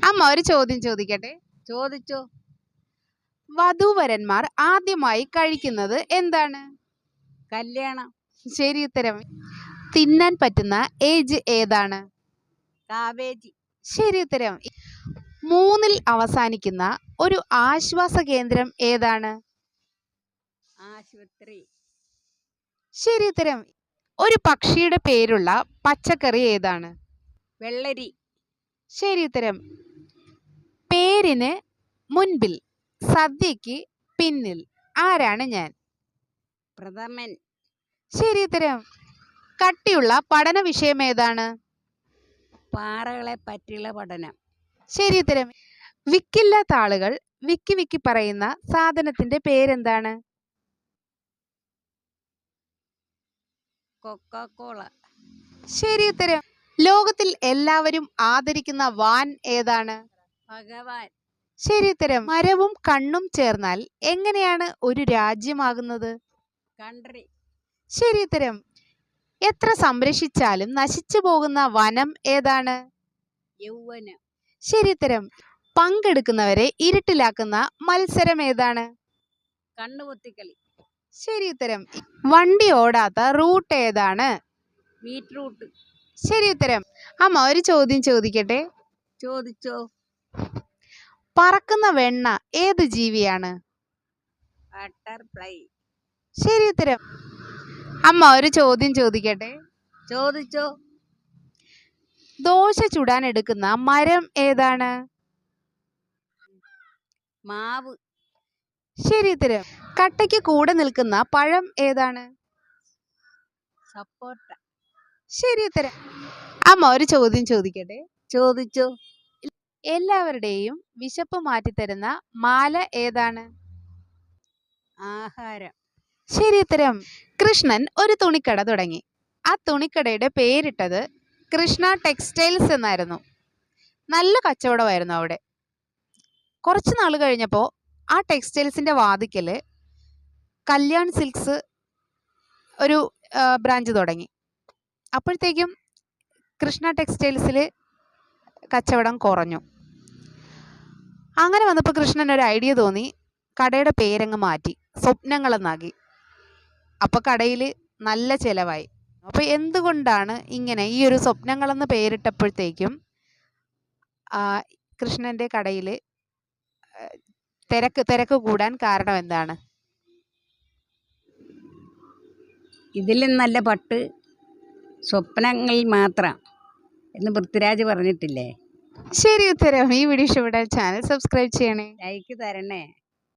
അമ്മ ഒരു ചോദ്യം ചോദിക്കട്ടെ? ചോദിച്ചോ. വധൂവരന്മാർ ആദ്യമായി കഴിക്കുന്നത് എന്താണ്? കല്യാണം. ശരി ഉത്തരം. തിന്നാൻ പറ്റുന്ന ഏജ് ഏതാണ്? കാവേജി. ശരി ഉത്തരം. 3-ൽ അവസാനിക്കുന്ന ഒരു ആശ്വാസ കേന്ദ്രം ഏതാണ്? ആശുപത്രി. ശരി ഉത്തരം. ഒരു പക്ഷിയുടെ പേരുള്ള പച്ചക്കറി ഏതാണ്? വെള്ളരി. ശരി ഉത്തരം. പേരിന് മുൻപിൽ സദ്യക്ക് പിന്നിൽ ആരാണ് ഞാൻ? പ്രഥമൻ. ശരി ഉത്തരം. കട്ടിയുള്ള പഠന വിഷയം ഏതാണ്? പാറകളെ പറ്റിയുള്ള പഠനം. ശരി ഉത്തരം. വിക്കില്ലാത്ത ആളുകൾ വിക്കി വിക്കി പറയുന്ന സാധനത്തിന്റെ പേരെന്താണ്? കൊക്കോകോള. ശരി ഉത്തരം. ലോകത്തിൽ എല്ലാവരും ആദരിക്കുന്ന വാൻ ഏതാണ്? ഭഗവാൻ. ശരി ഉത്തരം. മരവും കണ്ണും ചേർന്നാൽ എങ്ങനെയാണ് ഒരു രാജ്യമാകുന്നത്? കൺട്രി. ശരി ഉത്തരം. എത്ര സംരക്ഷിച്ചാലും നശിച്ചു പോകുന്ന വനം ഏതാണ്? യൗവനം. ശരി ഉത്തരം. പങ്കെടുക്കുന്നവരെ ഇരുട്ടിലാക്കുന്ന മത്സരം ഏതാണ്? കണ്ണുപൊത്തിക്കളി. ശരി ഉത്തരം. വണ്ടി ഓടാത്ത റൂട്ട് ഏതാണ്? ബീറ്റ്റൂട്ട്. ശരി ഉത്തരം. അമ്മ ഒരു ചോദ്യം ചോദിക്കട്ടെ? ചോദിച്ചോ. പറക്കുന്ന വെണ്ണ ഏത് ജീവിയാണ്? ബട്ടർഫ്ലൈ. ശരി ഉത്തരം. അമ്മ ഒരു ചോദ്യം ചോദിക്കട്ടെ? ചോദിച്ചോ. ദോശ ചുടാൻ എടുക്കുന്ന മരം ഏതാണ്? മാവ്. ശരി ഉത്തരം. കട്ടയ്ക്ക് കൂടെ നിൽക്കുന്ന പഴം ഏതാണ്? സപ്പോട്ട. ശരി ഉത്തരം. അമ്മ ഒരു ചോദ്യം ചോദിക്കട്ടെ? ചോദിച്ചോ. എല്ലാവരുടെയും വിശപ്പ് മാറ്റിത്തരുന്ന മാല ഏതാണ്? ആഹാരം. ശരി ഉത്തരം. കൃഷ്ണൻ ഒരു തുണിക്കട തുടങ്ങി. ആ തുണിക്കടയുടെ പേരിട്ടത് കൃഷ്ണ ടെക്സ്റ്റൈൽസ് എന്നായിരുന്നു. നല്ല കച്ചവടമായിരുന്നു അവിടെ. കുറച്ച് നാൾ കഴിഞ്ഞപ്പോൾ ആ ടെക്സ്റ്റൈൽസിന്റെ വാതിക്കല് കല്യാൺ സിൽക്സ് ഒരു ബ്രാഞ്ച് തുടങ്ങി. അപ്പോഴത്തേക്കും കൃഷ്ണ ടെക്സ്റ്റൈൽസിൽ കച്ചവടം കുറഞ്ഞു. അങ്ങനെ വന്നപ്പോൾ കൃഷ്ണൻ ഒരു ഐഡിയ തോന്നി, കടയുടെ പേരങ്ങ് മാറ്റി സ്വപ്നങ്ങളെന്നാക്കി. അപ്പോൾ കടയിൽ നല്ല ചിലവായി. അപ്പോൾ എന്തുകൊണ്ടാണ് ഇങ്ങനെ ഈ ഒരു സ്വപ്നങ്ങളെന്ന് പേരിട്ടപ്പോഴത്തേക്കും കൃഷ്ണൻ്റെ കടയിൽ തിരക്ക് കൂടാൻ കാരണം എന്താണ്? ഇതിലും നല്ല പട്ട് സ്വപ്നങ്ങളിൽ മാത്രം എന്ന് പൃഥ്വിരാജ് പറഞ്ഞിട്ടില്ലേ? ശരി ഉത്തരം. ഈ വീഡിയോ ഇഷ്ടപ്പെട്ടാൽ ചാനൽ സബ്സ്ക്രൈബ് ചെയ്യണേ. ലൈക്ക് തരണേ.